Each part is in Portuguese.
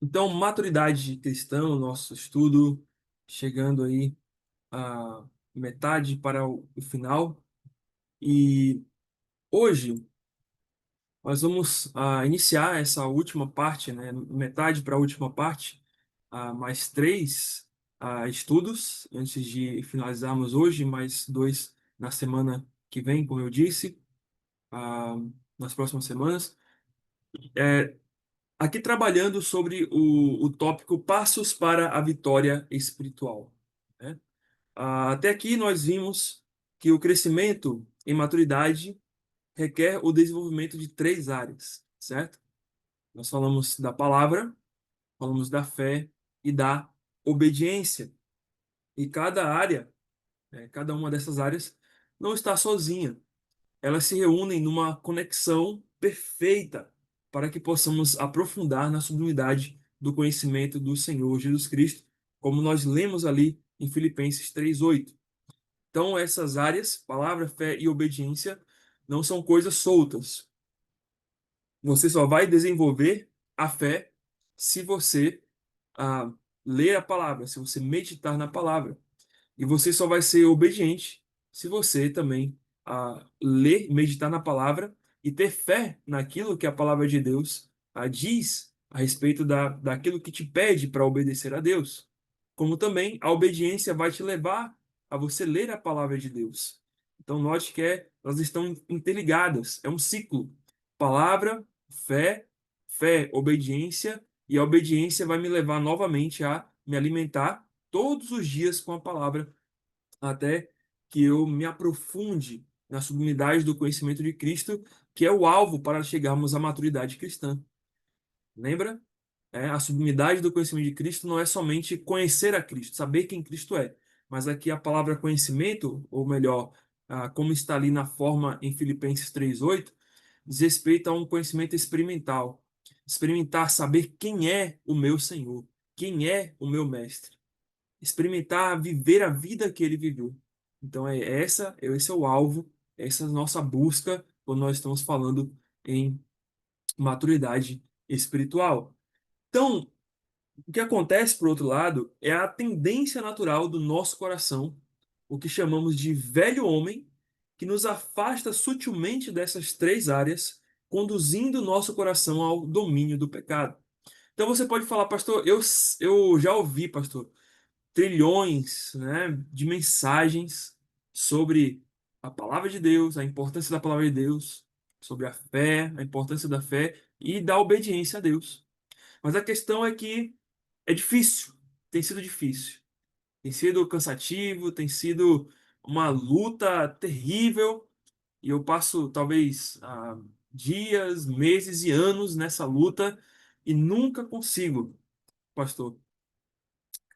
Então, maturidade cristã, o nosso estudo chegando aí à metade para o final. E hoje nós vamos iniciar essa última parte, né? Metade para a última parte, mais três estudos antes de finalizarmos hoje, mais dois na semana que vem, como eu disse, ah, nas próximas semanas. É, Aqui trabalhando sobre o tópico Passos para a Vitória Espiritual, né? Até aqui nós vimos que o crescimento em maturidade requer o desenvolvimento de três áreas, certo? Nós falamos da palavra, falamos da fé e da obediência. E cada área, cada uma dessas áreas, não está sozinha. Elas se reúnem numa conexão perfeita para que possamos aprofundar na sublimidade do conhecimento do Senhor Jesus Cristo, como nós lemos ali em Filipenses 3:8. Então, essas áreas, palavra, fé e obediência, não são coisas soltas. Você só vai desenvolver a fé se você ah, ler a palavra, se você meditar na palavra. E você só vai ser obediente se você também ler, meditar na palavra e ter fé naquilo que a palavra de Deus diz a respeito daquilo que te pede para obedecer a Deus. Como também a obediência vai te levar a você ler a palavra de Deus. Então, note que elas estão interligadas, é um ciclo. Palavra, fé, fé, obediência, e a obediência vai me levar novamente a me alimentar todos os dias com a palavra, até que eu me aprofunde na sublimidade do conhecimento de Cristo, que é o alvo para chegarmos à maturidade cristã. Lembra? A sublimidade do conhecimento de Cristo não é somente conhecer a Cristo, saber quem Cristo é, mas aqui a palavra conhecimento, ou melhor, como está ali na forma em Filipenses 3:8, diz respeito a um conhecimento experimental. Experimentar, saber quem é o meu Senhor, quem é o meu Mestre, experimentar, viver a vida que ele viveu. Então esse é o alvo, essa é a nossa busca quando nós estamos falando em maturidade espiritual. Então, o que acontece, por outro lado, é a tendência natural do nosso coração, o que chamamos de velho homem, que nos afasta sutilmente dessas três áreas, conduzindo o nosso coração ao domínio do pecado. Então você pode falar, pastor, eu já ouvi, pastor, trilhões, né, de mensagens sobre a palavra de Deus, a importância da palavra de Deus, sobre a fé, a importância da fé e da obediência a Deus. Mas a questão é que é difícil, tem sido difícil, tem sido cansativo, tem sido uma luta terrível, e eu passo talvez dias, meses e anos nessa luta e nunca consigo, pastor,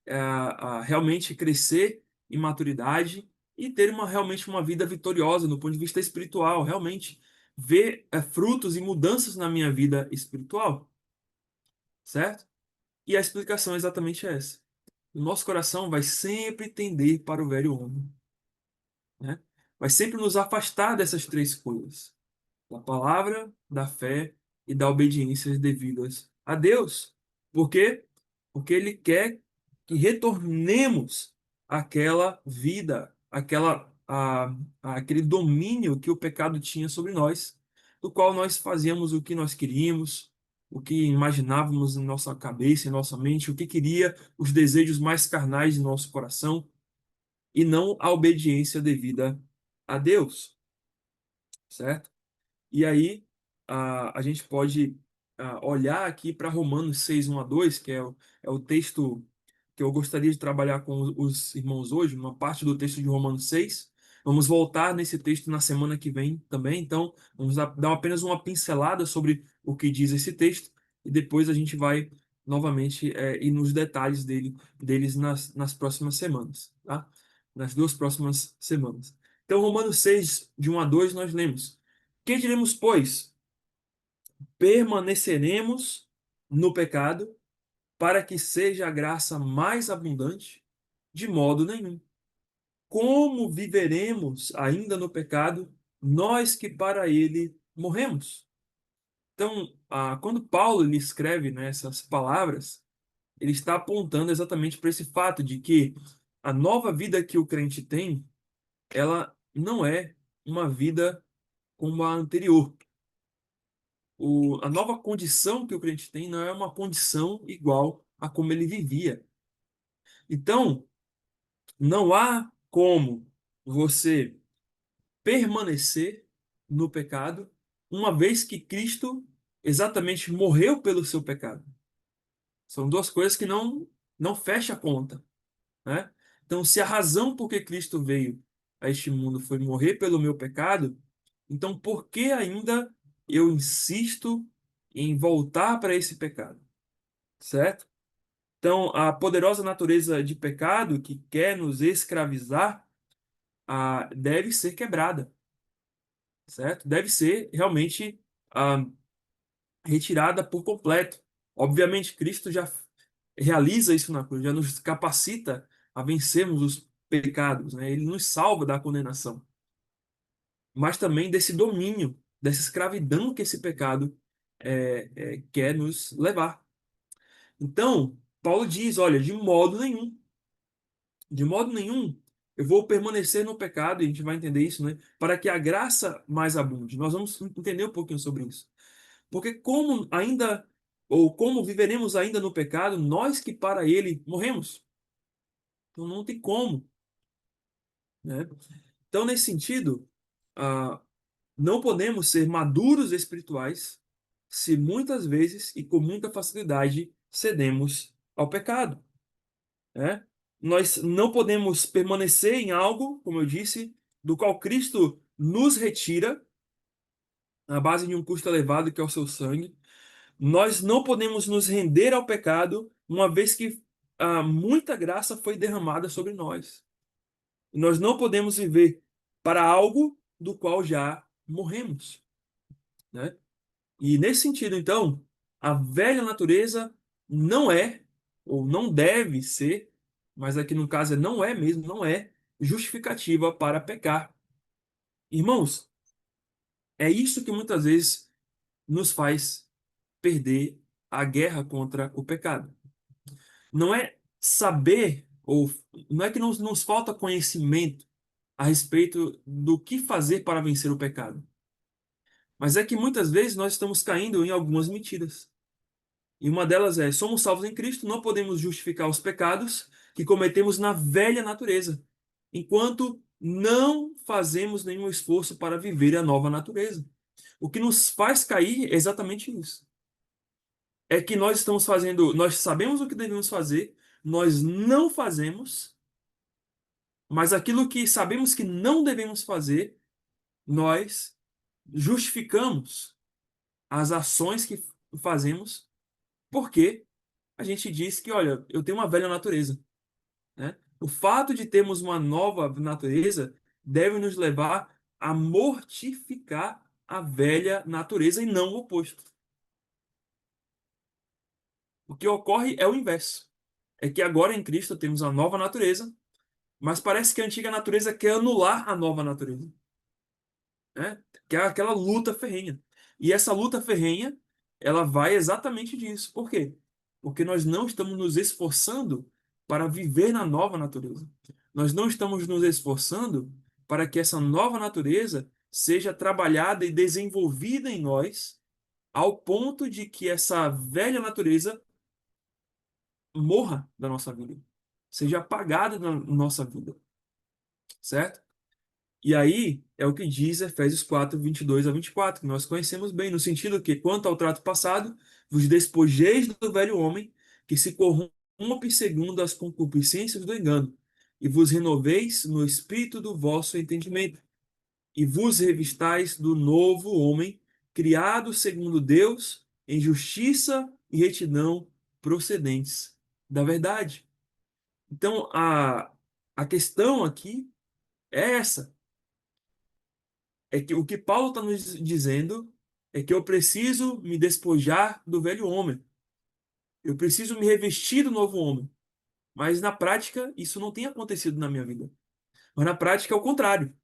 a realmente crescer em maturidade e ter realmente uma vida vitoriosa no ponto de vista espiritual, realmente ver frutos e mudanças na minha vida espiritual, certo? E a explicação é exatamente essa. O nosso coração vai sempre tender para o velho homem, né? Vai sempre nos afastar dessas três coisas: da palavra, da fé e da obediência devidas a Deus. Por quê? Porque Ele quer que retornemos àquela vida, àquele domínio que o pecado tinha sobre nós, do qual nós fazíamos o que nós queríamos, o que imaginávamos em nossa cabeça, em nossa mente, o que queria, os desejos mais carnais de nosso coração, e não a obediência devida a Deus, certo? E aí a gente pode olhar aqui para Romanos 6:1-2, que é o texto que eu gostaria de trabalhar com os irmãos hoje, uma parte do texto de Romanos 6. Vamos voltar nesse texto na semana que vem também, então vamos dar apenas uma pincelada sobre o que diz esse texto e depois a gente vai novamente ir nos detalhes deles nas próximas semanas, tá? Nas duas próximas semanas. Então, Romanos 6, de 1-2, nós lemos: que diremos, pois? Permaneceremos no pecado para que seja a graça mais abundante? De modo nenhum. Como viveremos ainda no pecado, nós que para ele morremos? Então, quando Paulo ele escreve, né, essas palavras, ele está apontando exatamente para esse fato de que a nova vida que o crente tem, ela não é uma vida como a anterior. A nova condição que o crente tem não é uma condição igual a como ele vivia. Então, não há como você permanecer no pecado, uma vez que Cristo exatamente morreu pelo seu pecado. São duas coisas que não fecha a conta, né? Então, se a razão por que Cristo veio a este mundo foi morrer pelo meu pecado, então por que ainda eu insisto em voltar para esse pecado, certo? Então, a poderosa natureza de pecado que quer nos escravizar, deve ser quebrada, certo? Deve ser realmente ah, retirada por completo. Obviamente, Cristo já realiza isso na cruz, já nos capacita a vencermos os pecados, né? Ele nos salva da condenação, mas também desse domínio, dessa escravidão que esse pecado quer nos levar. Então, Paulo diz: olha, de modo nenhum, eu vou permanecer no pecado, e a gente vai entender isso, né? Para que a graça mais abunde. Nós vamos entender um pouquinho sobre isso. Porque como ainda, ou como viveremos ainda no pecado, nós que para ele morremos. Então não tem como, né? Então, nesse sentido, ah, não podemos ser maduros espirituais se muitas vezes e com muita facilidade cedemos ao pecado, né? Nós não podemos permanecer em algo, como eu disse, do qual Cristo nos retira, na base de um custo elevado que é o seu sangue. Nós não podemos nos render ao pecado, uma vez que muita graça foi derramada sobre nós. Nós não podemos viver para algo do qual já morremos, né? E nesse sentido, então, a velha natureza não é, ou não deve ser, mas aqui no caso não é mesmo, não é justificativa para pecar. Irmãos, é isso que muitas vezes nos faz perder a guerra contra o pecado. Não é saber, ou não é que nos falta conhecimento a respeito do que fazer para vencer o pecado, mas é que muitas vezes nós estamos caindo em algumas mentiras. E uma delas é: somos salvos em Cristo, não podemos justificar os pecados que cometemos na velha natureza, enquanto não fazemos nenhum esforço para viver a nova natureza. O que nos faz cair é exatamente isso. É que nós estamos fazendo, nós sabemos o que devemos fazer, nós não fazemos, mas aquilo que sabemos que não devemos fazer, nós justificamos as ações que fazemos, porque a gente diz que, olha, eu tenho uma velha natureza, né? O fato de termos uma nova natureza deve nos levar a mortificar a velha natureza e não o oposto. O que ocorre é o inverso. É que agora em Cristo temos a nova natureza, mas parece que a antiga natureza quer anular a nova natureza, né? Que é aquela luta ferrenha. E essa luta ferrenha, ela vai exatamente disso. Por quê? Porque nós não estamos nos esforçando para viver na nova natureza. Nós não estamos nos esforçando para que essa nova natureza seja trabalhada e desenvolvida em nós, ao ponto de que essa velha natureza morra da nossa vida, seja apagada da nossa vida, certo? E aí é o que diz Efésios 4, 22 a 24, que nós conhecemos bem, no sentido que, quanto ao trato passado, vos despojeis do velho homem, que se corrompe segundo as concupiscências do engano, e vos renoveis no espírito do vosso entendimento, e vos revistais do novo homem, criado segundo Deus, em justiça e retidão procedentes da verdade. Então, a questão aqui é essa. É que o que Paulo está nos dizendo é que eu preciso me despojar do velho homem. Eu preciso me revestir do novo homem. Mas na prática, isso não tem acontecido na minha vida. Mas na prática é o contrário.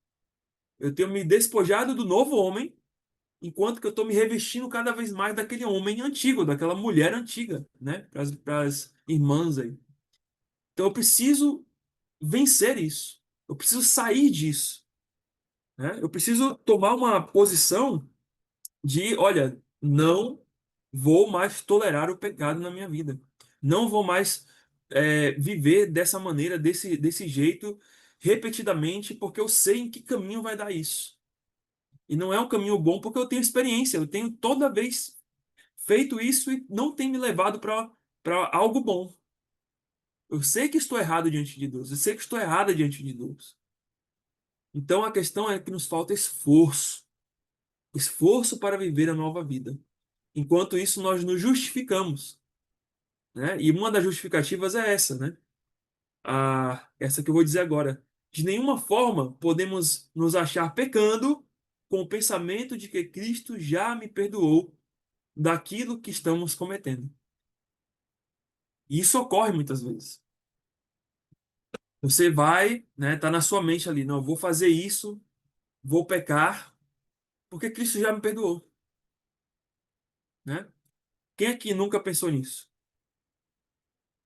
Eu tenho me despojado do novo homem, enquanto que eu estou me revestindo cada vez mais daquele homem antigo, daquela mulher antiga, né? Para as irmãs aí. Então eu preciso vencer isso. Eu preciso sair disso, né? Eu preciso tomar uma posição de, olha, não vou mais tolerar o pecado na minha vida. Não vou mais viver dessa maneira, desse jeito, repetidamente, porque eu sei em que caminho vai dar isso. E não é um caminho bom porque eu tenho experiência, eu tenho toda vez feito isso e não tem me levado para algo bom. Eu sei que estou errado diante de Deus, eu sei que estou errada diante de Deus. Então a questão é que nos falta esforço, esforço para viver a nova vida. Enquanto isso, nós nos justificamos, né? E uma das justificativas é essa, né? Essa que eu vou dizer agora. De nenhuma forma podemos nos achar pecando com o pensamento de que Cristo já me perdoou daquilo que estamos cometendo. E isso ocorre muitas vezes. Você vai, né, tá na sua mente ali, não, eu vou fazer isso, vou pecar, porque Cristo já me perdoou, né? Quem aqui nunca pensou nisso?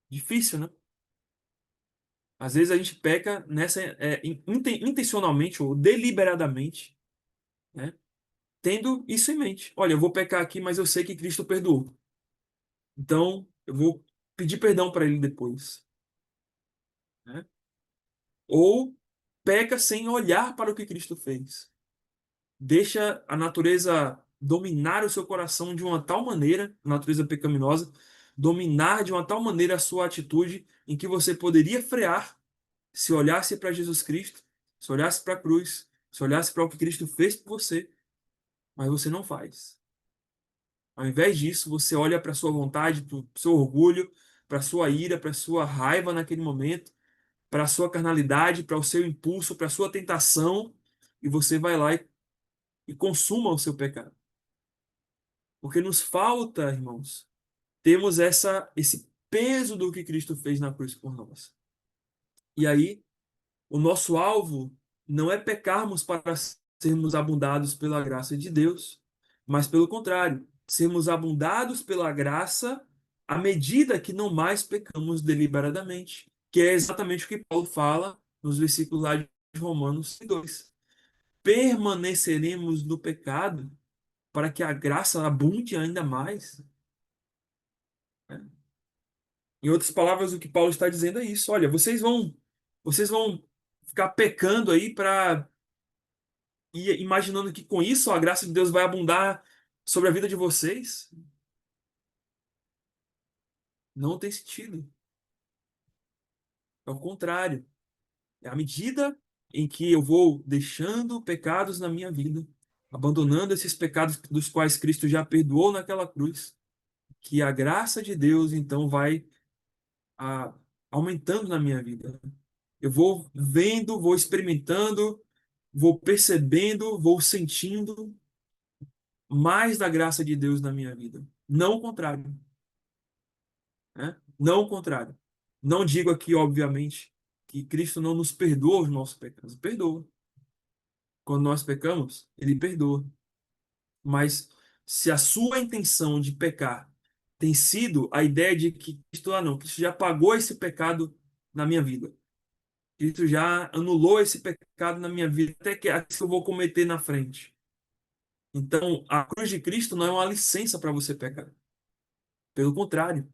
Difícil, né? Às vezes a gente peca nessa intencionalmente ou deliberadamente, né? Tendo isso em mente. Olha, eu vou pecar aqui, mas eu sei que Cristo perdoou. Então, eu vou pedir perdão para ele depois, né? Ou peca sem olhar para o que Cristo fez. Deixa a natureza dominar o seu coração de uma tal maneira, a natureza pecaminosa, dominar de uma tal maneira a sua atitude em que você poderia frear se olhasse para Jesus Cristo, se olhasse para a cruz, se olhasse para o que Cristo fez por você, mas você não faz. Ao invés disso, você olha para a sua vontade, para o seu orgulho, para a sua ira, para a sua raiva naquele momento, para a sua carnalidade, para o seu impulso, para a sua tentação, e você vai lá e consuma o seu pecado. Porque nos falta, irmãos, temos esse peso do que Cristo fez na cruz por nós. E aí, o nosso alvo não é pecarmos para sermos abundados pela graça de Deus, mas pelo contrário, sermos abundados pela graça à medida que não mais pecamos deliberadamente, que é exatamente o que Paulo fala nos versículos lá de Romanos 2. Permaneceremos no pecado para que a graça abunde ainda mais, né? Em outras palavras, o que Paulo está dizendo é isso. Olha, vocês vão ficar pecando aí para e imaginando que com isso a graça de Deus vai abundar sobre a vida de vocês, não tem sentido. É o contrário. É à medida em que eu vou deixando pecados na minha vida, abandonando esses pecados dos quais Cristo já perdoou naquela cruz, que a graça de Deus então vai a, aumentando na minha vida. Eu vou vendo, vou experimentando, vou percebendo, vou sentindo mais da graça de Deus na minha vida. Não o contrário, né? Não o contrário. Não digo aqui, obviamente, que Cristo não nos perdoa os nossos pecados. Perdoa. Quando nós pecamos, ele perdoa. Mas se a sua intenção de pecar tem sido a ideia de que Cristo, não, Cristo já pagou esse pecado na minha vida. Cristo já anulou esse pecado na minha vida, até que eu vou cometer na frente. Então, a cruz de Cristo não é uma licença para você pecar. Pelo contrário,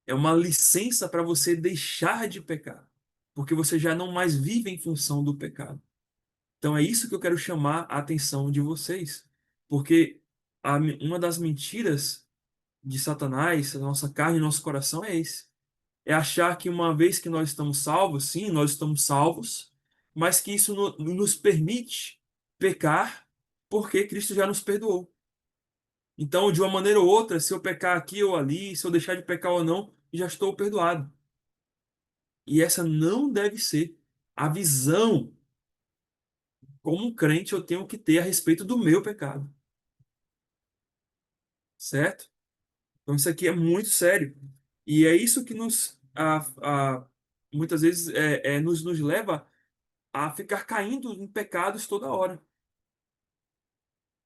é uma licença para você deixar de pecar, porque você já não mais vive em função do pecado. Então é isso que eu quero chamar a atenção de vocês, porque uma das mentiras de Satanás, a nossa carne e nosso coração é esse. É achar que uma vez que nós estamos salvos, sim, nós estamos salvos, mas que isso nos permite pecar porque Cristo já nos perdoou. Então, de uma maneira ou outra, se eu pecar aqui ou ali, se eu deixar de pecar ou não, já estou perdoado. E essa não deve ser a visão como um crente eu tenho que ter a respeito do meu pecado, certo? Então isso aqui é muito sério. E é isso que muitas vezes nos leva a ficar caindo em pecados toda hora.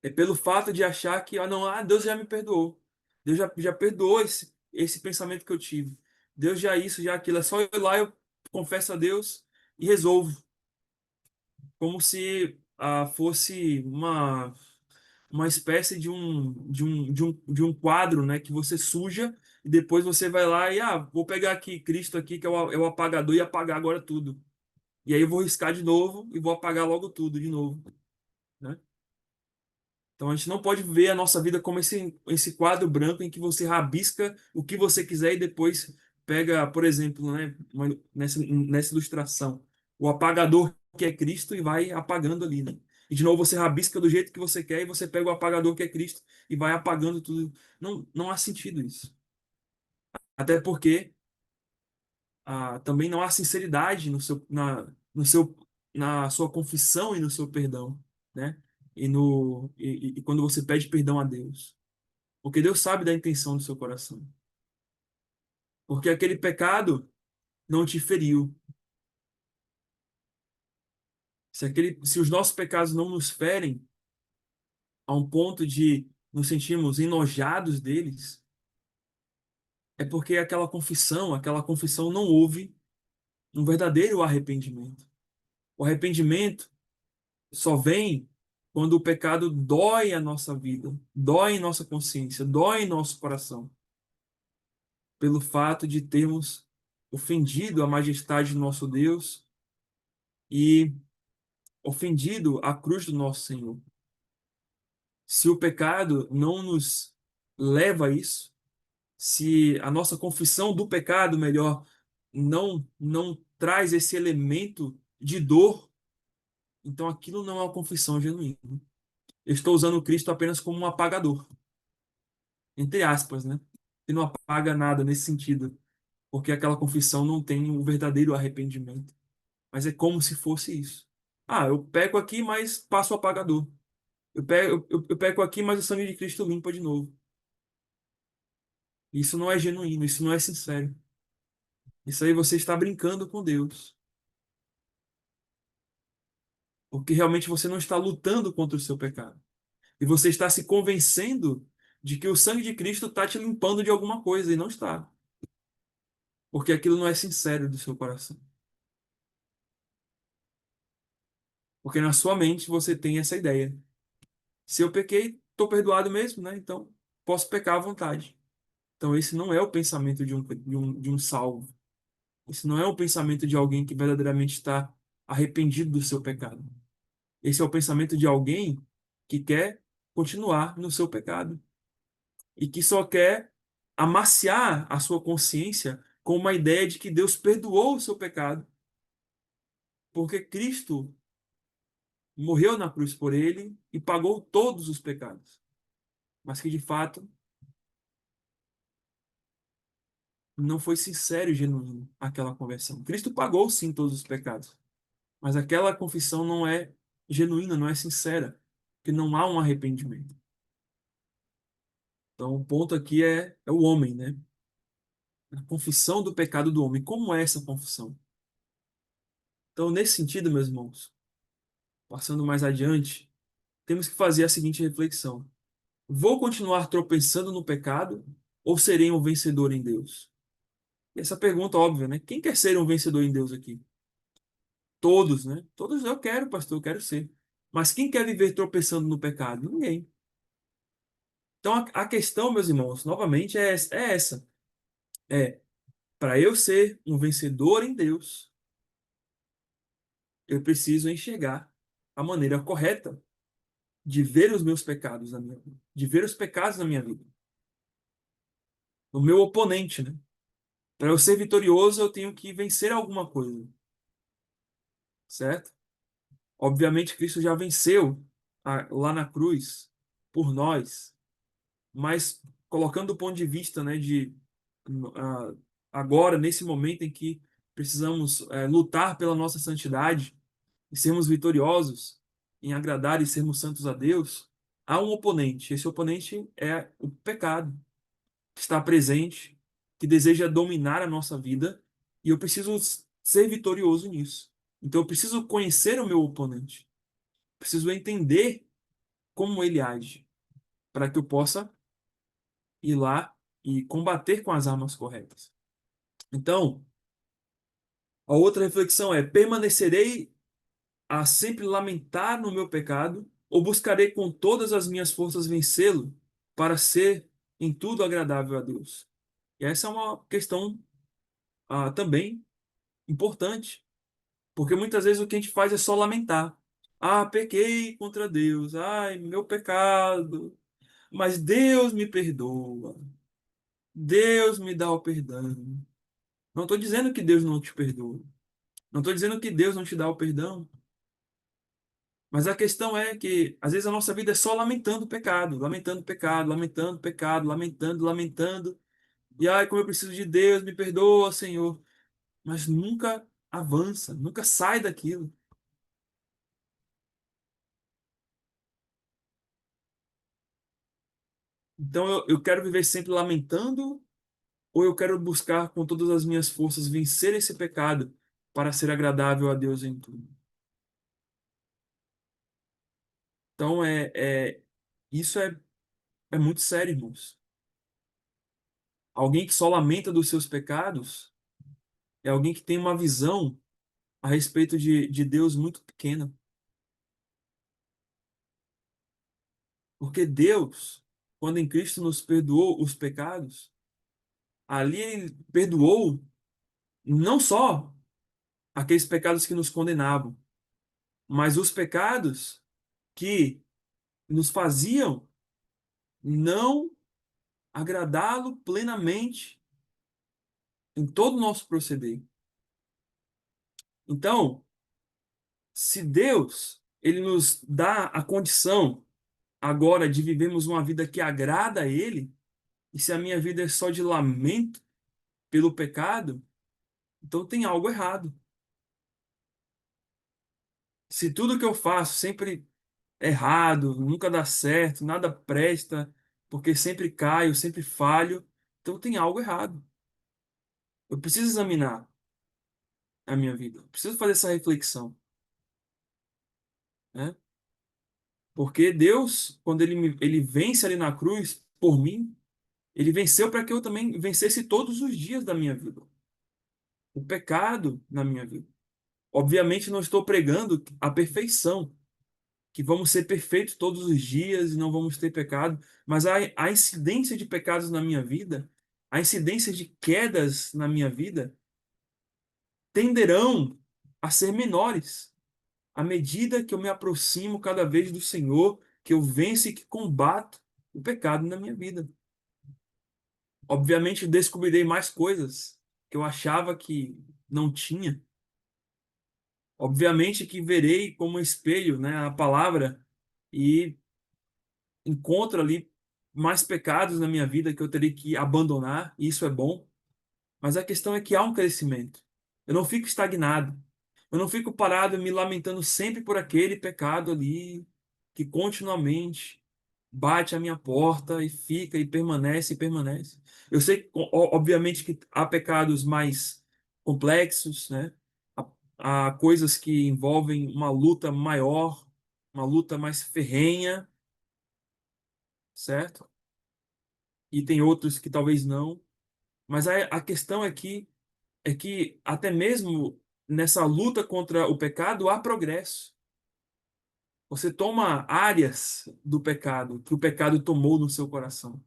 É pelo fato de achar que, não, Deus já me perdoou. Deus já perdoou esse pensamento que eu tive. Deus já isso, já aquilo. É só eu ir lá, eu confesso a Deus e resolvo. Como se fosse uma espécie de um quadro, né, que você suja e depois você vai lá e, vou pegar aqui Cristo aqui, que é o apagador, e apagar agora tudo. E aí eu vou riscar de novo e vou apagar logo tudo de novo, né? Então a gente não pode ver a nossa vida como esse quadro branco em que você rabisca o que você quiser e depois pega, por exemplo, né, nessa ilustração, o apagador que é Cristo e vai apagando ali, né? E de novo você rabisca do jeito que você quer e você pega o apagador que é Cristo e vai apagando tudo. Não, não há sentido isso. Até porque também não há sinceridade na sua confissão e no seu perdão, né? E quando você pede perdão a Deus. Porque Deus sabe da intenção do seu coração. Porque aquele pecado não te feriu. Se os nossos pecados não nos ferem a um ponto de nos sentirmos enojados deles, é porque aquela confissão não houve um verdadeiro arrependimento. O arrependimento só vem quando o pecado dói a nossa vida, dói em nossa consciência, dói em nosso coração, pelo fato de termos ofendido a majestade do nosso Deus e ofendido a cruz do nosso Senhor. Se o pecado não nos leva a isso, se a nossa confissão do pecado, melhor, não traz esse elemento de dor, então aquilo não é uma confissão genuína. Eu estou usando Cristo apenas como um apagador, entre aspas, né? E não apaga nada nesse sentido, porque aquela confissão não tem o verdadeiro arrependimento. Mas é como se fosse isso. Eu peco aqui, mas passo o apagador. Eu peco aqui, mas o sangue de Cristo limpa de novo. Isso não é genuíno, isso não é sincero. Isso aí você está brincando com Deus. Porque realmente você não está lutando contra o seu pecado. E você está se convencendo de que o sangue de Cristo está te limpando de alguma coisa, e não está. Porque aquilo não é sincero do seu coração. Porque na sua mente você tem essa ideia. Se eu pequei, estou perdoado mesmo, né? Então posso pecar à vontade. Então esse não é o pensamento de um salvo. Esse não é o pensamento de alguém que verdadeiramente está arrependido do seu pecado. Esse é o pensamento de alguém que quer continuar no seu pecado e que só quer amaciar a sua consciência com uma ideia de que Deus perdoou o seu pecado, porque Cristo morreu na cruz por ele e pagou todos os pecados. Mas que de fato não foi sincero e genuíno aquela conversão. Cristo pagou sim todos os pecados, mas aquela confissão não é genuína, não é sincera, porque não há um arrependimento. Então, o ponto aqui é o homem, né? A confissão do pecado do homem. Como é essa confissão? Então, nesse sentido, meus irmãos, passando mais adiante, temos que fazer a seguinte reflexão: vou continuar tropeçando no pecado ou serei um vencedor em Deus? E essa pergunta óbvia, né? Quem quer ser um vencedor em Deus aqui? Todos, né? Todos eu quero, pastor, eu quero ser. Mas quem quer viver tropeçando no pecado? Ninguém. Então, a questão, meus irmãos, novamente é essa. É, para eu ser um vencedor em Deus, eu preciso enxergar a maneira correta de ver os meus pecados na minha vida, de ver os pecados na minha vida, no meu oponente, né? Para eu ser vitorioso, eu tenho que vencer alguma coisa, certo? Obviamente, Cristo já venceu lá na cruz por nós, mas colocando do ponto de vista, né, de ah, agora, nesse momento em que precisamos lutar pela nossa santidade e sermos vitoriosos em agradar e sermos santos a Deus, há um oponente. Esse oponente é o pecado, que está presente, que deseja dominar a nossa vida, e eu preciso ser vitorioso nisso. Então eu preciso conhecer o meu oponente, preciso entender como ele age, para que eu possa ir lá e combater com as armas corretas. Então, a outra reflexão é: permanecerei a sempre lamentar no meu pecado, ou buscarei com todas as minhas forças vencê-lo para ser em tudo agradável a Deus? E essa é uma questão também importante, porque muitas vezes o que a gente faz é só lamentar. Ah, pequei contra Deus, ai, meu pecado, mas Deus me perdoa, Deus me dá o perdão. Não estou dizendo que Deus não te perdoa, não estou dizendo que Deus não te dá o perdão. Mas a questão é que, às vezes, a nossa vida é só lamentando o pecado, lamentando o pecado, lamentando o pecado, lamentando, lamentando. E ai, como eu preciso de Deus, me perdoa, Senhor. Mas nunca avança, nunca sai daquilo. Então eu quero viver sempre lamentando, ou eu quero buscar com todas as minhas forças vencer esse pecado para ser agradável a Deus em tudo. Então isso é muito sério, irmãos. Alguém que só lamenta dos seus pecados é alguém que tem uma visão a respeito de Deus muito pequena. Porque Deus, quando em Cristo nos perdoou os pecados, ali ele perdoou não só aqueles pecados que nos condenavam, mas os pecados que nos faziam não agradá-lo plenamente em todo o nosso proceder. Então, se Deus ele nos dá a condição agora de vivermos uma vida que agrada a Ele, e se a minha vida é só de lamento pelo pecado, então tem algo errado. Se tudo que eu faço sempre é errado, nunca dá certo, nada presta, porque sempre caio, sempre falho, então tem algo errado. Eu preciso examinar a minha vida, eu preciso fazer essa reflexão, né? Porque Deus, quando ele vence ali na cruz por mim, ele venceu para que eu também vencesse todos os dias da minha vida, o pecado na minha vida. Obviamente não estou pregando a perfeição, que vamos ser perfeitos todos os dias e não vamos ter pecado, mas a incidência de pecados na minha vida, a incidência de quedas na minha vida, tenderão a ser menores à medida que eu me aproximo cada vez do Senhor, que eu venço e que combato o pecado na minha vida. Obviamente, descobrirei mais coisas que eu achava que não tinha. Obviamente que verei como um espelho, né, a palavra e encontro ali mais pecados na minha vida que eu terei que abandonar, e isso é bom, mas a questão é que há um crescimento. Eu não fico estagnado. Eu não fico parado me lamentando sempre por aquele pecado ali que continuamente bate à minha porta e fica e permanece e permanece. Eu sei, obviamente, que há pecados mais complexos, né? Há coisas que envolvem uma luta maior, uma luta mais ferrenha, certo? E tem outros que talvez não. Mas a questão é que até mesmo nessa luta contra o pecado há progresso. Você toma áreas do pecado que o pecado tomou no seu coração.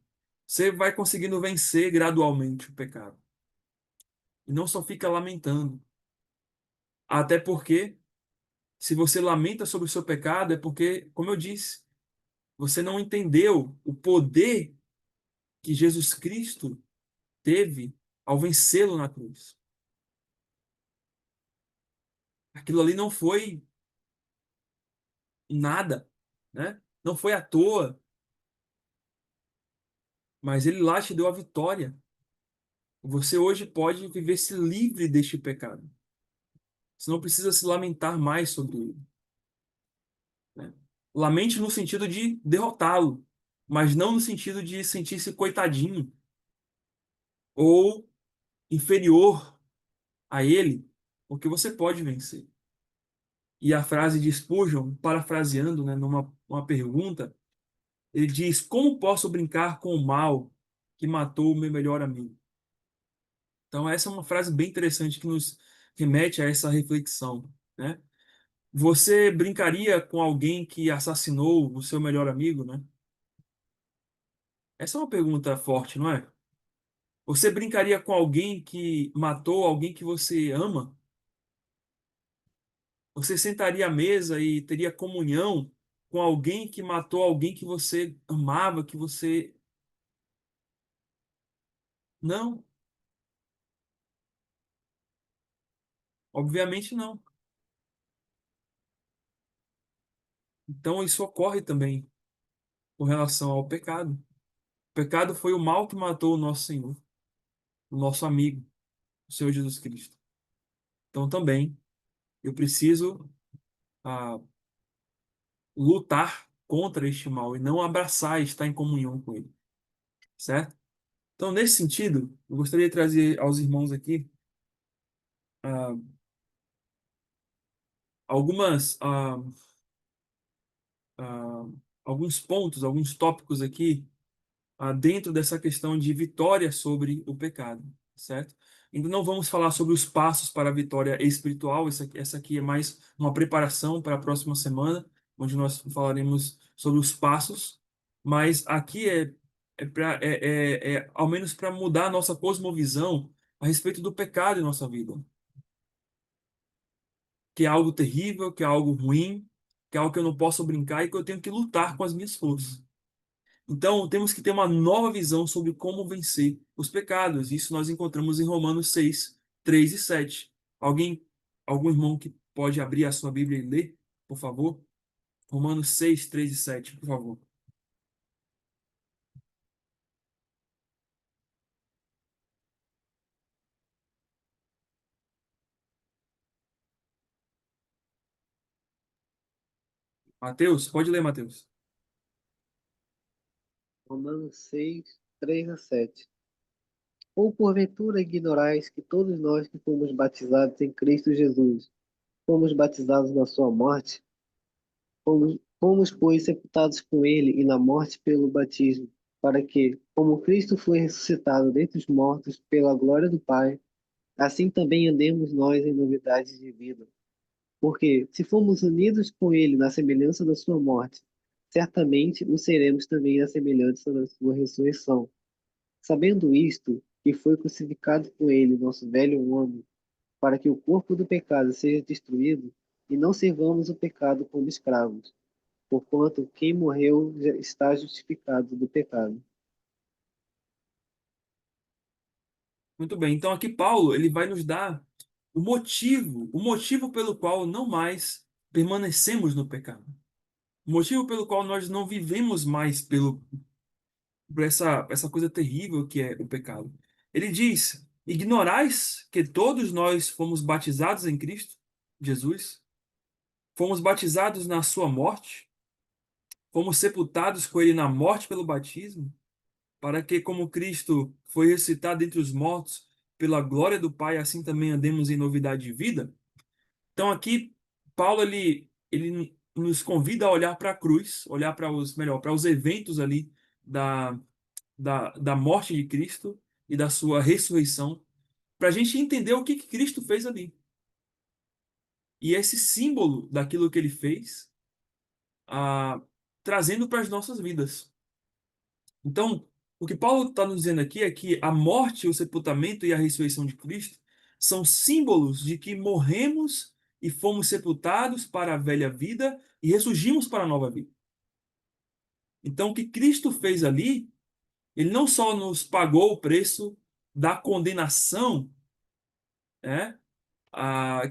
Você vai conseguindo vencer gradualmente o pecado. E não só fica lamentando. Até porque, se você lamenta sobre o seu pecado, é porque, como eu disse, você não entendeu o poder que Jesus Cristo teve ao vencê-lo na cruz. Aquilo ali não foi nada, né? Não foi à toa, mas ele lá te deu a vitória. Você hoje pode viver-se livre deste pecado. Você não precisa se lamentar mais sobre ele, né? Lamente no sentido de derrotá-lo, mas não no sentido de sentir-se coitadinho ou inferior a ele, porque você pode vencer. E a frase de Spurgeon, parafraseando, né, numa uma pergunta, Ele diz: Como posso brincar com o mal que matou o meu melhor amigo? Então, essa é uma frase bem interessante que nos remete a essa reflexão, né? Você brincaria com alguém que assassinou o seu melhor amigo, né? Essa é uma pergunta forte, não é? Você brincaria com alguém que matou alguém que você ama? Você sentaria à mesa e teria comunhão com alguém que matou alguém que você amava, que você... Não, obviamente não. Então, isso ocorre também com relação ao pecado. O pecado foi o mal que matou o nosso Senhor, o nosso amigo, o Senhor Jesus Cristo. Então, também, eu preciso ah, lutar contra este mal e não abraçar e estar em comunhão com ele, certo? Então, nesse sentido, eu gostaria de trazer aos irmãos aqui ah, algumas, ah, alguns pontos, alguns tópicos aqui dentro dessa questão de vitória sobre o pecado, certo? Ainda não vamos falar sobre os passos para a vitória espiritual, essa aqui é mais uma preparação para a próxima semana, onde nós falaremos sobre os passos, mas aqui ao menos para mudar a nossa cosmovisão a respeito do pecado em nossa vida, que é algo terrível, que é algo ruim, que é algo que eu não posso brincar e que eu tenho que lutar com as minhas forças. Então, temos que ter uma nova visão sobre como vencer os pecados. Isso nós encontramos em Romanos 6, 3 e 7. Alguém, algum irmão que pode abrir a sua Bíblia e ler, por favor? Romanos 6, 3 e 7, por favor. Mateus, pode ler, Mateus. Romanos 6, 3 a 7. Ou porventura ignorais que todos nós que fomos batizados em Cristo Jesus, fomos batizados na sua morte, fomos, pois, sepultados com ele e na morte pelo batismo, para que, como Cristo foi ressuscitado dentre os mortos pela glória do Pai, assim também andemos nós em novidade de vida. Porque, se fomos unidos com ele na semelhança da sua morte, certamente o seremos também na semelhança da sua ressurreição. Sabendo isto, que foi crucificado com ele nosso velho homem, para que o corpo do pecado seja destruído, e não servamos o pecado como escravos, porquanto quem morreu já está justificado do pecado. Muito bem. Então, aqui Paulo, ele vai nos dar o motivo pelo qual não mais permanecemos no pecado. O motivo pelo qual nós não vivemos mais por essa coisa terrível que é o pecado. Ele diz: Ignorais que todos nós fomos batizados em Cristo Jesus, fomos batizados na sua morte, fomos sepultados com ele na morte pelo batismo, para que, como Cristo foi ressuscitado entre os mortos, pela glória do Pai, assim também andemos em novidade de vida. Então, aqui, Paulo ele nos convida a olhar para a cruz, olhar para os eventos ali da da morte de Cristo e da sua ressurreição, para a gente entender o que Cristo fez ali. E esse símbolo daquilo que ele fez, ah, trazendo para as nossas vidas. Então, o que Paulo está nos dizendo aqui é que a morte, o sepultamento e a ressurreição de Cristo são símbolos de que morremos e fomos sepultados para a velha vida e ressurgimos para a nova vida. Então, o que Cristo fez ali, ele não só nos pagou o preço da condenação, né,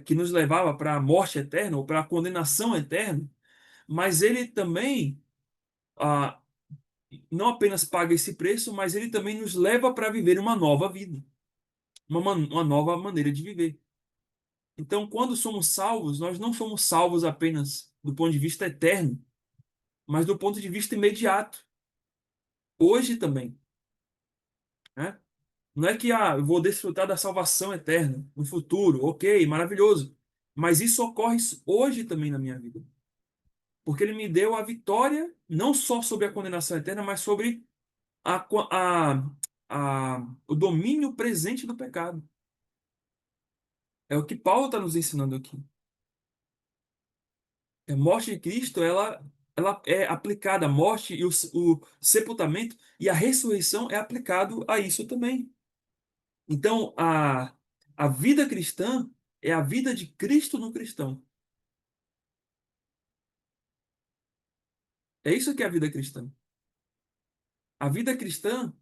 que nos levava para a morte eterna ou para a condenação eterna, mas ele também ah, não apenas paga esse preço, mas ele também nos leva para viver uma nova vida, uma nova maneira de viver. Então, quando somos salvos, nós não somos salvos apenas do ponto de vista eterno, mas do ponto de vista imediato, hoje também, né? Não é que eu vou desfrutar da salvação eterna no futuro, ok, maravilhoso, mas isso ocorre hoje também na minha vida. Porque ele me deu a vitória, não só sobre a condenação eterna, mas sobre a, co- o domínio presente do pecado. É o que Paulo está nos ensinando aqui. A morte de Cristo, ela é aplicada, a morte e o sepultamento e a ressurreição é aplicado a isso também. Então, a vida cristã é a vida de Cristo no cristão. É isso que é a vida cristã. A vida cristã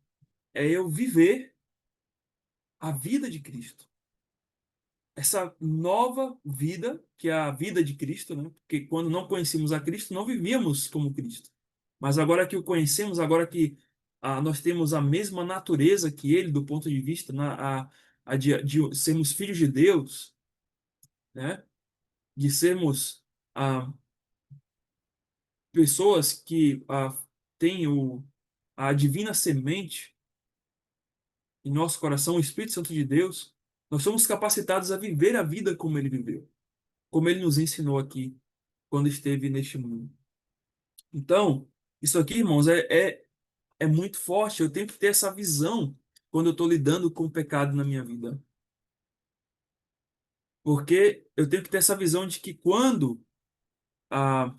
é eu viver a vida de Cristo. Essa nova vida, que é a vida de Cristo, né? Porque quando não conhecíamos a Cristo, não vivíamos como Cristo. Mas agora que o conhecemos, agora que nós temos a mesma natureza que Ele, do ponto de vista de sermos filhos de Deus, né? De sermos pessoas que têm a divina semente em nosso coração, o Espírito Santo de Deus, nós somos capacitados a viver a vida como Ele viveu, como Ele nos ensinou aqui quando esteve neste mundo. Então, isso aqui, irmãos, é muito forte. Eu tenho que ter essa visão quando eu estou lidando com o pecado na minha vida. Porque eu tenho que ter essa visão de que quando ah,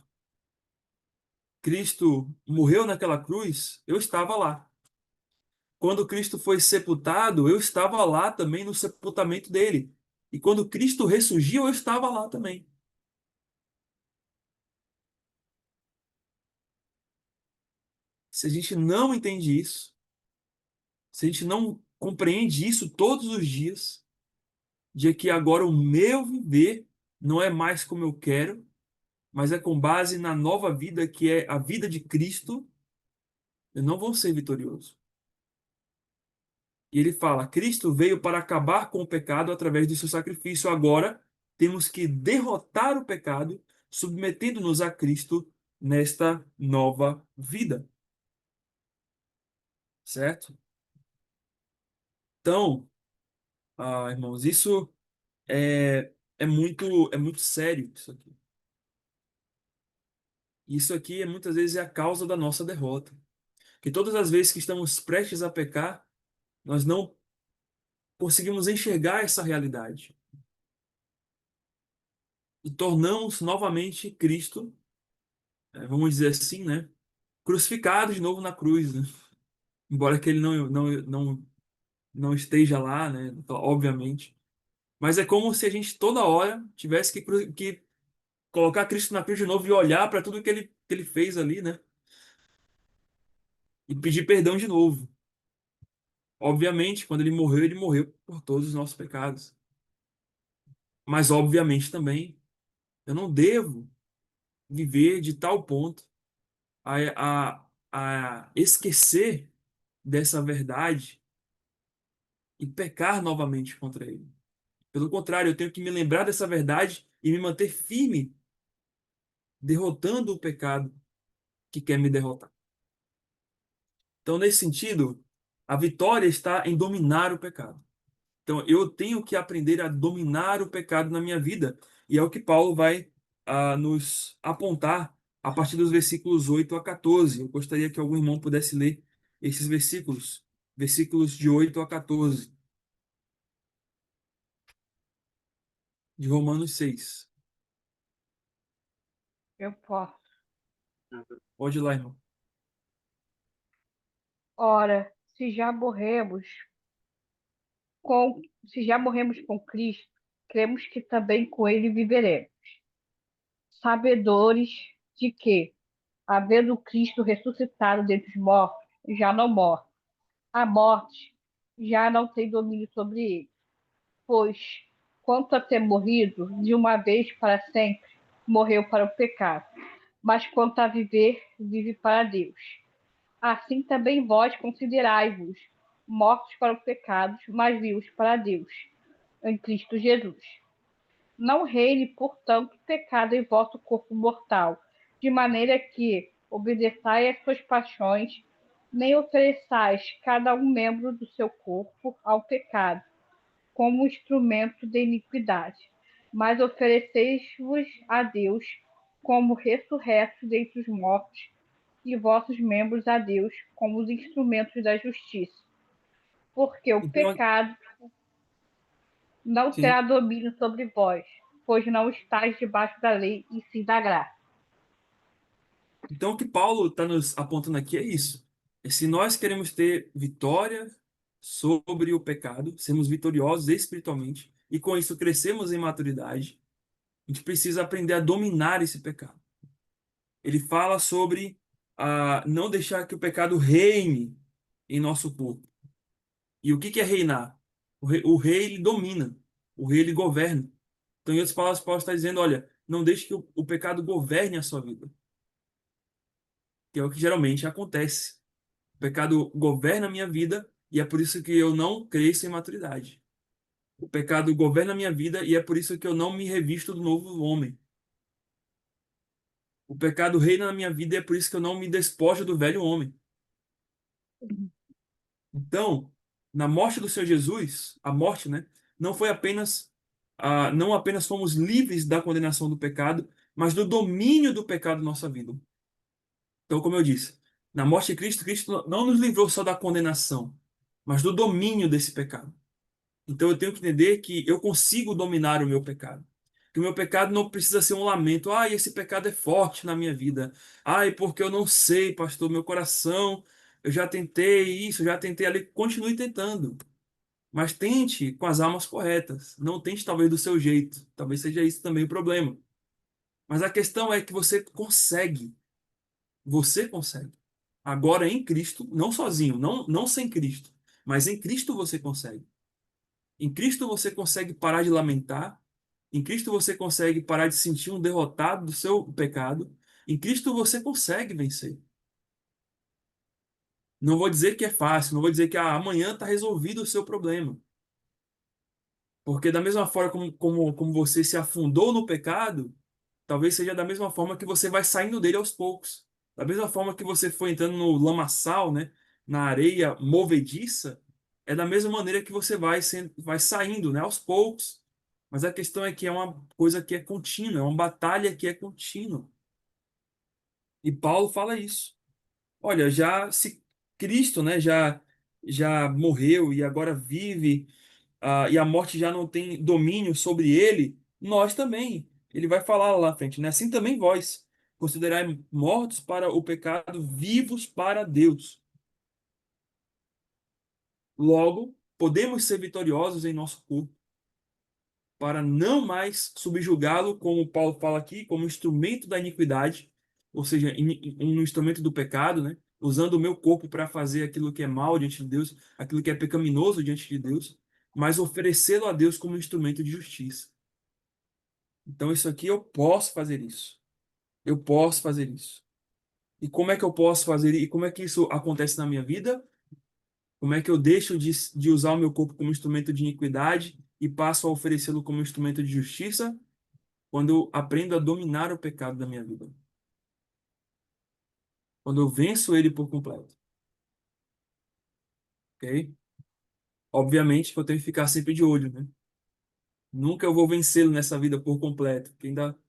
Cristo morreu naquela cruz, eu estava lá. Quando Cristo foi sepultado, eu estava lá também no sepultamento dele. E quando Cristo ressurgiu, eu estava lá também. Se a gente não entende isso, se a gente não compreende isso todos os dias, de que agora o meu viver não é mais como eu quero, mas é com base na nova vida que é a vida de Cristo, eu não vou ser vitorioso. E ele fala: Cristo veio para acabar com o pecado através do seu sacrifício. Agora temos que derrotar o pecado, submetendo-nos a Cristo nesta nova vida, certo? Então, irmãos, isso é muito sério, isso aqui. Isso aqui muitas vezes é a causa da nossa derrota. Que todas as vezes que estamos prestes a pecar, nós não conseguimos enxergar essa realidade e tornamos novamente Cristo, vamos dizer assim, né, crucificado de novo na cruz, né? Embora que ele não esteja lá, né, obviamente. Mas é como se a gente toda hora tivesse que colocar Cristo na cruz de novo e olhar para tudo que ele fez ali, né, e pedir perdão de novo. Obviamente, quando ele morreu por todos os nossos pecados. Mas, obviamente, também, eu não devo viver de tal ponto a esquecer dessa verdade e pecar novamente contra ele. Pelo contrário, eu tenho que me lembrar dessa verdade e me manter firme, derrotando o pecado que quer me derrotar. Então, nesse sentido, a vitória está em dominar o pecado. Então, eu tenho que aprender a dominar o pecado na minha vida. E é o que Paulo vai nos apontar a partir dos versículos 8 a 14. Eu gostaria que algum irmão pudesse ler esses versículos, versículos de 8 a 14, de Romanos 6. Eu posso. Pode ir lá, irmão. Ora, se já morremos com Cristo, cremos que também com ele viveremos, sabedores de que, havendo Cristo ressuscitado dentre os mortos, já não morre. A morte já não tem domínio sobre ele, pois, quanto a ter morrido de uma vez para sempre, morreu para o pecado, mas quanto a viver, vive para Deus. Assim também vós considerai-vos mortos para os pecados, mas vivos para Deus, em Cristo Jesus. Não reine, portanto, o pecado em vosso corpo mortal, de maneira que obedeçai às suas paixões, nem ofereçais cada um membro do seu corpo ao pecado, como instrumento de iniquidade, mas ofereceis-vos a Deus como ressurretos dentre os mortos, e vossos membros a Deus como os instrumentos da justiça. Porque o Então, pecado não sim. terá domínio sobre vós, pois não estáis debaixo da lei, e sim da graça. Então, o que Paulo está nos apontando aqui é isso. É se nós queremos ter vitória sobre o pecado, sermos vitoriosos espiritualmente, e com isso crescemos em maturidade, a gente precisa aprender a dominar esse pecado. Ele fala sobre não deixar que o pecado reine em nosso corpo. E o que que é reinar? O rei, ele domina, o rei ele governa. Então, em outras palavras, Paulo está dizendo: olha, não deixe que o pecado governe a sua vida, que é o que geralmente acontece. O pecado governa a minha vida e é por isso que eu não cresço em maturidade. O pecado governa a minha vida e é por isso que eu não me revisto do novo homem. O pecado reina na minha vida e é por isso que eu não me despojo do velho homem. Então, na morte do Senhor Jesus, a morte, né, não foi apenas, não apenas fomos livres da condenação do pecado, mas do domínio do pecado na nossa vida. Então, como eu disse, na morte de Cristo, Cristo não nos livrou só da condenação, mas do domínio desse pecado. Então eu tenho que entender que eu consigo dominar o meu pecado. Que o meu pecado não precisa ser um lamento. Ah, esse pecado é forte na minha vida. Ai, porque eu não sei, pastor, meu coração, eu já tentei isso, eu já tentei ali. Continue tentando. Mas tente com as armas corretas. Não tente talvez do seu jeito. Talvez seja isso também o problema. Mas a questão é que você consegue. Você consegue. Agora em Cristo, não sozinho, não sem Cristo, mas em Cristo você consegue. Em Cristo você consegue parar de lamentar. Em Cristo você consegue parar de sentir um derrotado do seu pecado. Em Cristo você consegue vencer. Não vou dizer que é fácil, não vou dizer que amanhã está resolvido o seu problema. Porque da mesma forma como você se afundou no pecado, talvez seja da mesma forma que você vai saindo dele aos poucos. Da mesma forma que você foi entrando no lamaçal, né, na areia movediça, é da mesma maneira que você vai saindo, né, aos poucos. Mas a questão é que é uma coisa que é contínua, é uma batalha que é contínua. E Paulo fala isso. Olha, já se Cristo, né, já morreu e agora vive, e a morte já não tem domínio sobre ele, nós também. Ele vai falar lá na frente, né? Assim também vós, considerai mortos para o pecado, vivos para Deus. Logo, podemos ser vitoriosos em nosso corpo, para não mais subjugá-lo, como Paulo fala aqui, como instrumento da iniquidade, ou seja, um instrumento do pecado, né? Usando o meu corpo para fazer aquilo que é mal diante de Deus, aquilo que é pecaminoso diante de Deus, mas oferecê-lo a Deus como instrumento de justiça. Então, isso aqui eu posso fazer isso. Eu posso fazer isso. E como é que eu posso fazer? E como é que isso acontece na minha vida? Como é que eu deixo de usar o meu corpo como instrumento de iniquidade e passo a oferecê-lo como instrumento de justiça? Quando eu aprendo a dominar o pecado da minha vida. Quando eu venço ele por completo. Ok? Obviamente que eu tenho que ficar sempre de olho, né? Nunca eu vou vencê-lo nessa vida por completo, porque ainda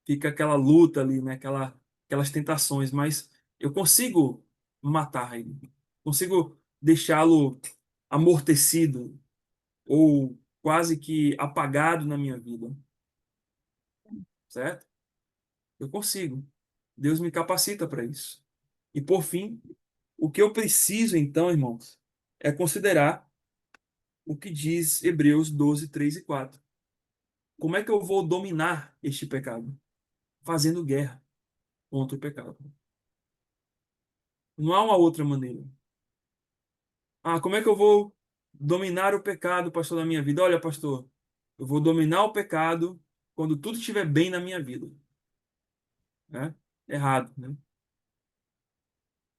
fica aquela luta ali, né? Aquelas tentações, mas eu consigo matar ele. Consigo deixá-lo amortecido ou quase que apagado na minha vida, certo? Eu consigo. Deus me capacita para isso. E por fim, o que eu preciso, então, irmãos, é considerar o que diz Hebreus 12, 3 e 4. Como é que eu vou dominar este pecado? Fazendo guerra contra o pecado. Não há uma outra maneira. Ah, como é que eu vou dominar o pecado, pastor, na minha vida? Olha, pastor, eu vou dominar o pecado quando tudo estiver bem na minha vida. Né? Errado, né?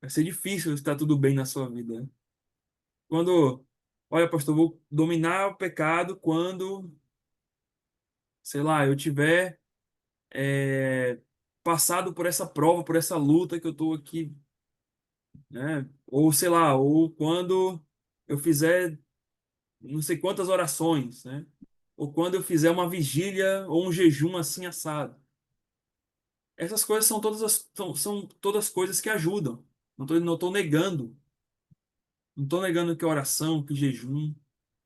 Vai ser difícil estar tudo bem na sua vida. Né? Olha, pastor, eu vou dominar o pecado quando, sei lá, eu tiver passado por essa prova, por essa luta que eu estou aqui, né? Ou sei lá, ou quando eu fizer não sei quantas orações, né? Ou quando eu fizer uma vigília ou um jejum assim assado. Essas coisas são todas coisas que ajudam. Não tô negando. Não estou negando que oração, que jejum.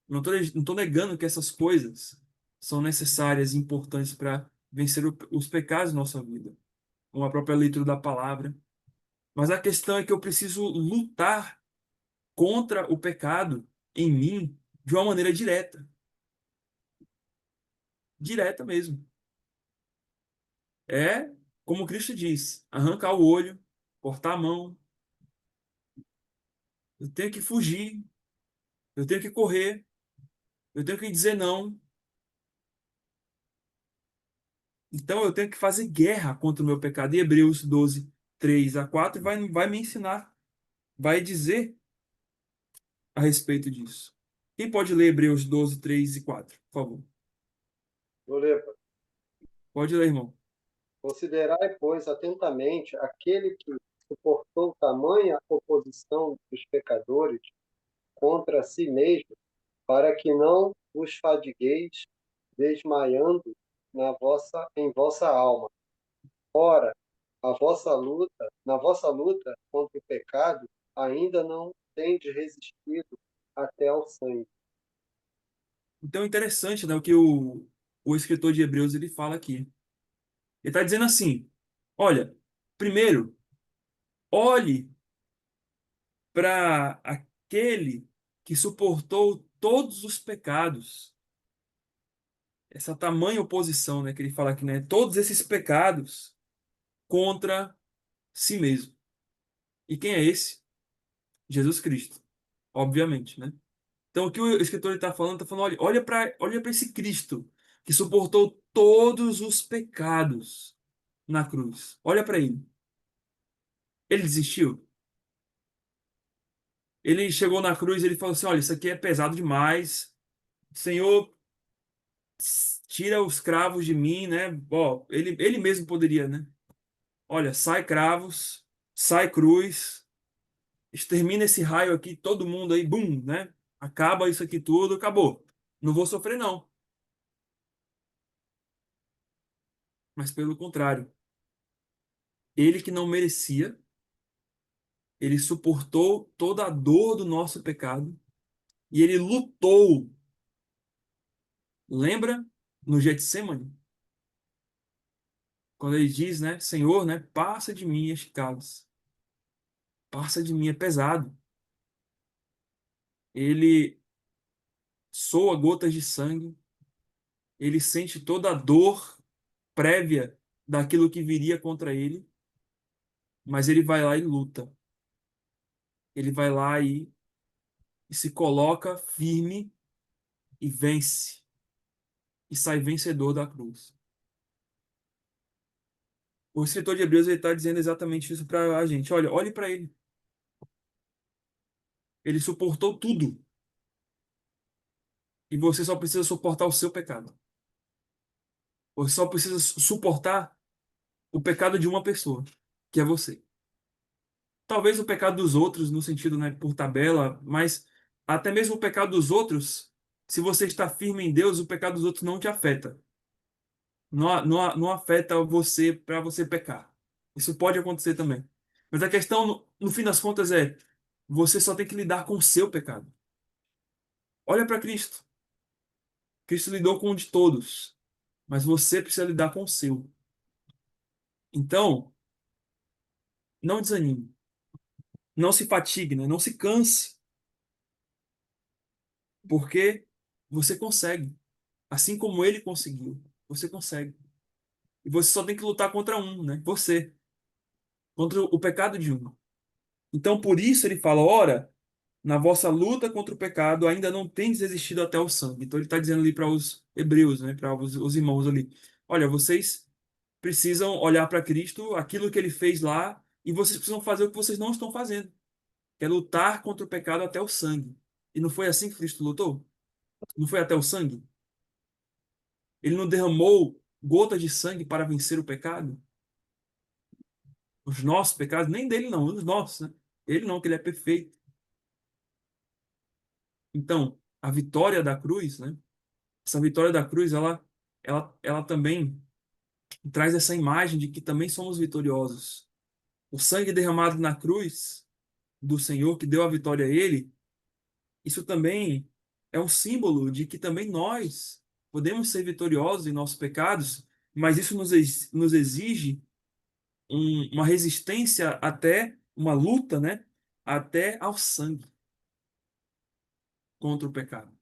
Não tô negando que essas coisas são necessárias e importantes para vencer os pecados da nossa vida. Como a própria leitura da palavra. Mas a questão é que eu preciso lutar contra o pecado em mim de uma maneira direta. Direta mesmo. É, como Cristo diz, arrancar o olho, cortar a mão. Eu tenho que fugir, eu tenho que correr, eu tenho que dizer não. Então eu tenho que fazer guerra contra o meu pecado. E Hebreus 12, 3 a 4 vai me ensinar, vai dizer a respeito disso. Quem pode ler Hebreus 12, 3 e 4, por favor? Vou ler. Pode ler, irmão. Considerai, pois, atentamente aquele que suportou tamanha oposição dos pecadores contra si mesmo, para que não vos fadigueis desmaiando em vossa alma. Ora, na vossa luta contra o pecado, ainda não tendes resistido até ao sangue. Então é interessante, né, o que o escritor de Hebreus ele fala aqui. Ele está dizendo assim: olha, primeiro, olhe para aquele que suportou todos os pecados. Essa tamanha oposição, né, que ele fala aqui, né? Todos esses pecados contra si mesmo. E quem é esse? Jesus Cristo, obviamente, né? Então, o que o escritor está falando, olha para esse Cristo que suportou todos os pecados na cruz. Olha para ele. Ele desistiu. Ele chegou na cruz e ele falou assim: olha, isso aqui é pesado demais. Senhor, tira os cravos de mim, né? Ó, ele mesmo poderia, né? Olha, sai cravos, sai cruz, extermina esse raio aqui, todo mundo aí, bum, né? Acaba isso aqui tudo, acabou. Não vou sofrer, não. Mas pelo contrário, ele que não merecia, ele suportou toda a dor do nosso pecado e ele lutou. Lembra no Getsemane? Quando ele diz, né, Senhor, né, passa de mim este cálice. Passa de mim, é pesado. Ele soa gotas de sangue, ele sente toda a dor prévia daquilo que viria contra ele, mas ele vai lá e luta. Ele vai lá e se coloca firme e vence, e sai vencedor da cruz. O escritor de Hebreus está dizendo exatamente isso para a gente. Olha, olhe para ele. Ele suportou tudo. E você só precisa suportar o seu pecado. Você só precisa suportar o pecado de uma pessoa, que é você. Talvez o pecado dos outros, no sentido, né, por tabela, mas até mesmo o pecado dos outros, se você está firme em Deus, o pecado dos outros não te afeta. Não afeta você para você pecar. Isso pode acontecer também. Mas a questão, no fim das contas, é você só tem que lidar com o seu pecado. Olha para Cristo. Cristo lidou com o de todos, mas você precisa lidar com o seu. Então, não desanime. Não se fatigue, né? Não se canse, porque você consegue. Assim como ele conseguiu, você consegue. E você só tem que lutar contra um, né? Você, contra o pecado de um. Então, por isso ele fala: ora, na vossa luta contra o pecado ainda não tendes resistido até o sangue. Então ele está dizendo ali para os hebreus, né? Para os irmãos ali: olha, vocês precisam olhar para Cristo, aquilo que ele fez lá, e vocês precisam fazer o que vocês não estão fazendo, que é lutar contra o pecado até o sangue. E não foi assim que Cristo lutou? Não foi até o sangue? Ele não derramou gotas de sangue para vencer o pecado? Os nossos pecados, nem dele não, os nossos, né? Ele não, que ele é perfeito. Então, a vitória da cruz, né? Essa vitória da cruz, ela também traz essa imagem de que também somos vitoriosos. O sangue derramado na cruz do Senhor, que deu a vitória a ele, isso também é um símbolo de que também nós podemos ser vitoriosos em nossos pecados, mas isso nos exige uma resistência até uma luta, né? Até ao sangue contra o pecado.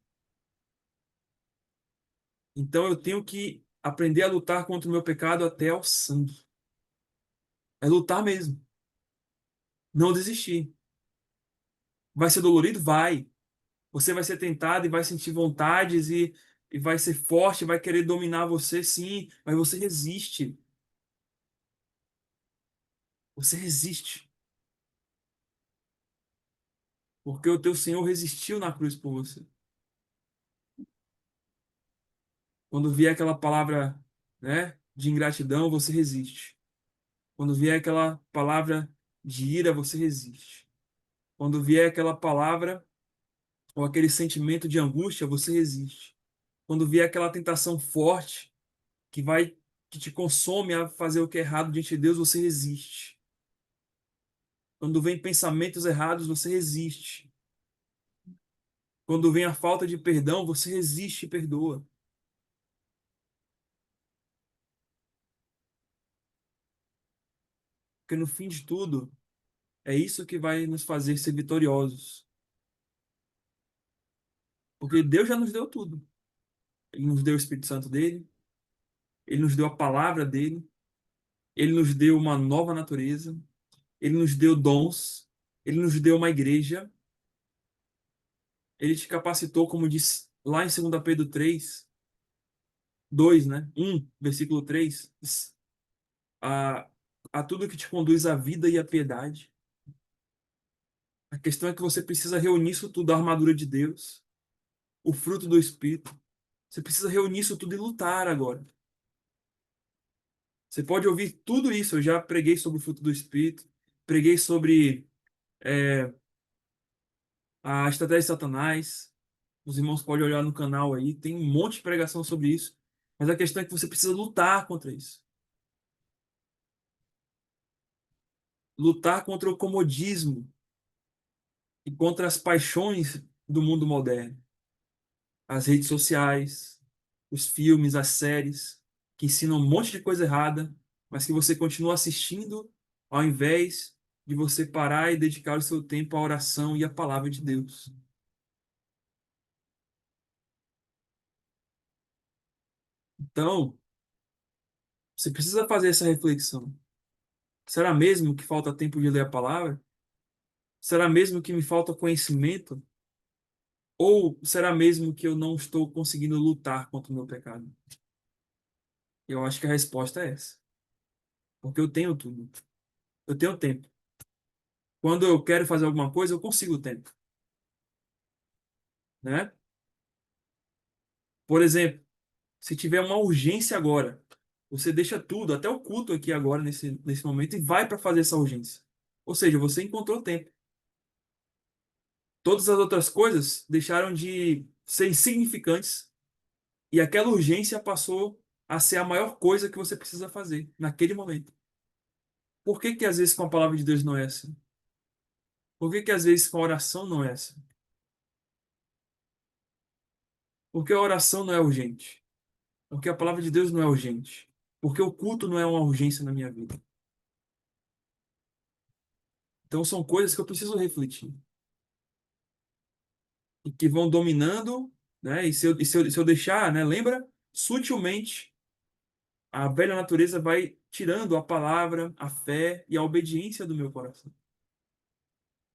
Então eu tenho que aprender a lutar contra o meu pecado até ao sangue. É lutar mesmo. Não desistir. Vai ser dolorido? Vai. Você vai ser tentado e vai sentir vontades e vai ser forte, vai querer dominar você, sim, mas você resiste. Você resiste. Porque o teu Senhor resistiu na cruz por você. Quando vier aquela palavra, né, de ingratidão, você resiste. Quando vier aquela palavra de ira, você resiste. Quando vier aquela palavra ou aquele sentimento de angústia, você resiste. Quando vier aquela tentação forte que vai que te consome a fazer o que é errado diante de Deus, você resiste. Quando vem pensamentos errados, você resiste. Quando vem a falta de perdão, você resiste e perdoa. Porque no fim de tudo, é isso que vai nos fazer ser vitoriosos. Porque Deus já nos deu tudo. Ele nos deu o Espírito Santo dele, ele nos deu a palavra dele, ele nos deu uma nova natureza, ele nos deu dons, ele nos deu uma igreja, ele te capacitou, como diz lá em 2 Pedro 3, 2, né? 1, versículo 3, a, a tudo que te conduz à vida e à piedade. A questão é que você precisa reunir isso tudo, a armadura de Deus, o fruto do Espírito. Você precisa reunir isso tudo e lutar agora. Você pode ouvir tudo isso. Eu já preguei sobre o fruto do Espírito, preguei sobre a estratégia de Satanás. Os irmãos podem olhar no canal aí, tem um monte de pregação sobre isso. Mas a questão é que você precisa lutar contra isso. Lutar contra o comodismo e contra as paixões do mundo moderno. As redes sociais, os filmes, as séries, que ensinam um monte de coisa errada, mas que você continua assistindo ao invés de você parar e dedicar o seu tempo à oração e à palavra de Deus. Então, você precisa fazer essa reflexão. Será mesmo que falta tempo de ler a palavra? Será mesmo que me falta conhecimento? Ou será mesmo que eu não estou conseguindo lutar contra o meu pecado? Eu acho que a resposta é essa. Porque eu tenho tudo. Eu tenho tempo. Quando eu quero fazer alguma coisa, eu consigo tempo, né? Por exemplo, se tiver uma urgência agora, você deixa tudo, até o culto aqui agora, nesse momento, e vai para fazer essa urgência. Ou seja, você encontrou tempo. Todas as outras coisas deixaram de ser insignificantes e aquela urgência passou a ser a maior coisa que você precisa fazer naquele momento. Por que que às vezes com a palavra de Deus não é assim? Por que que às vezes com a oração não é assim? Porque a oração não é urgente. Porque a palavra de Deus não é urgente. Porque o culto não é uma urgência na minha vida. Então são coisas que eu preciso refletir. E que vão dominando, né? E se eu deixar, né? Lembra? Sutilmente, a velha natureza vai tirando a palavra, a fé e a obediência do meu coração.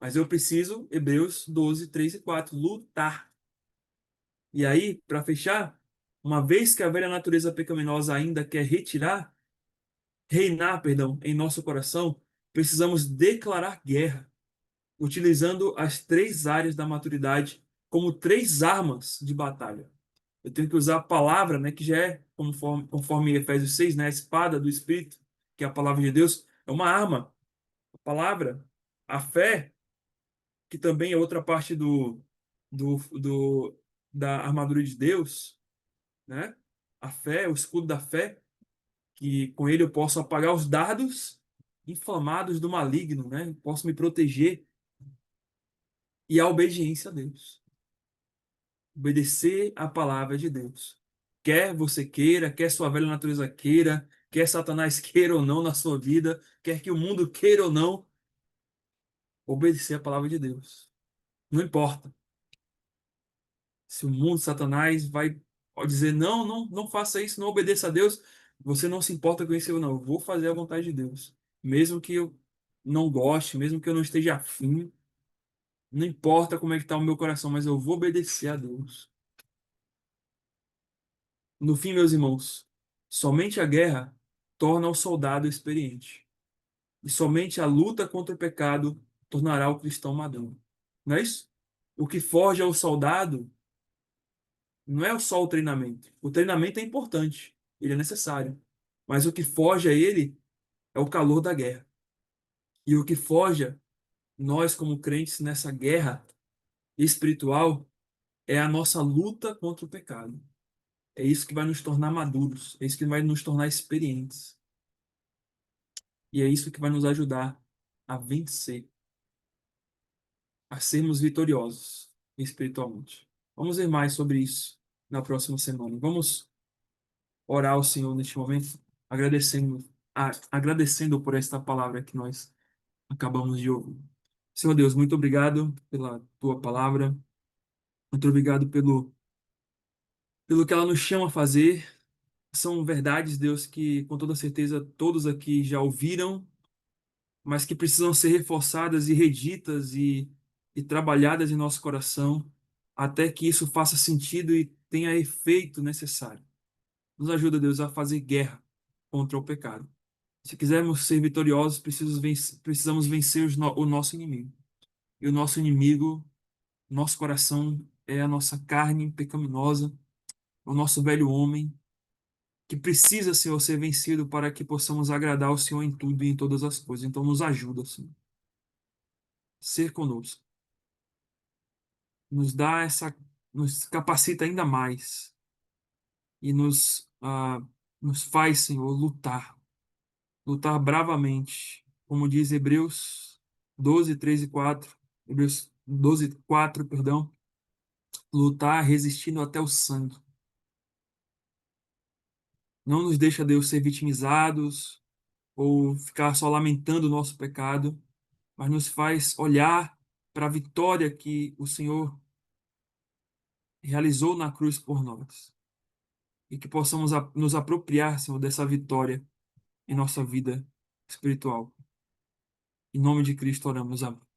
Mas eu preciso, Hebreus 12, 3 e 4, lutar. E aí, para fechar, uma vez que a velha natureza pecaminosa ainda quer reinar, perdão, em nosso coração, precisamos declarar guerra, utilizando as três áreas da maturidade como três armas de batalha. Eu tenho que usar a palavra, né, que já é, conforme Efésios 6, né, a espada do Espírito, que é a palavra de Deus, é uma arma. A palavra, a fé, que também é outra parte do, do, da armadura de Deus, né? A fé, o escudo da fé, que com ele eu posso apagar os dardos inflamados do maligno, né? Posso me proteger e a obediência a Deus. Obedecer a palavra de Deus. Quer você queira, quer sua velha natureza queira, quer Satanás queira ou não na sua vida, quer que o mundo queira ou não, obedecer a palavra de Deus. Não importa. Se o mundo, Satanás, pode dizer, não, não, não faça isso, não obedeça a Deus, você não se importa com isso ou não. Eu vou fazer a vontade de Deus. Mesmo que eu não goste, mesmo que eu não esteja afim, não importa como é que está o meu coração, mas eu vou obedecer a Deus. No fim, meus irmãos, somente a guerra torna o soldado experiente. E somente a luta contra o pecado tornará o cristão maduro. Não é isso? O que forja o soldado não é só o treinamento. O treinamento é importante, ele é necessário. Mas o que forja ele é o calor da guerra. E o que forja nós, como crentes, nessa guerra espiritual é a nossa luta contra o pecado. É isso que vai nos tornar maduros, é isso que vai nos tornar experientes. E é isso que vai nos ajudar a vencer, a sermos vitoriosos espiritualmente. Vamos ver mais sobre isso na próxima semana. Vamos orar ao Senhor neste momento, agradecendo por esta palavra que nós acabamos de ouvir. Senhor Deus, muito obrigado pela tua palavra, muito obrigado pelo que ela nos chama a fazer. São verdades, Deus, que com toda certeza todos aqui já ouviram, mas que precisam ser reforçadas e reditas e trabalhadas em nosso coração, até que isso faça sentido e tenha efeito necessário. Nos ajuda, Deus, a fazer guerra contra o pecado. Se quisermos ser vitoriosos, precisamos vencer o nosso inimigo. E o nosso inimigo, nosso coração, é a nossa carne pecaminosa, o nosso velho homem, que precisa, Senhor, ser vencido para que possamos agradar ao Senhor em tudo e em todas as coisas. Então, nos ajuda, Senhor. Ser conosco. Nos dá nos capacita ainda mais e nos faz, Senhor, lutar bravamente, como diz Hebreus 12, 3 e 4, Hebreus 12, 4, perdão, lutar resistindo até o sangue. Não nos deixa, Deus, ser vitimizados ou ficar só lamentando o nosso pecado, mas nos faz olhar para a vitória que o Senhor realizou na cruz por nós. E que possamos nos apropriar, Senhor, dessa vitória em nossa vida espiritual. Em nome de Cristo oramos. Amém.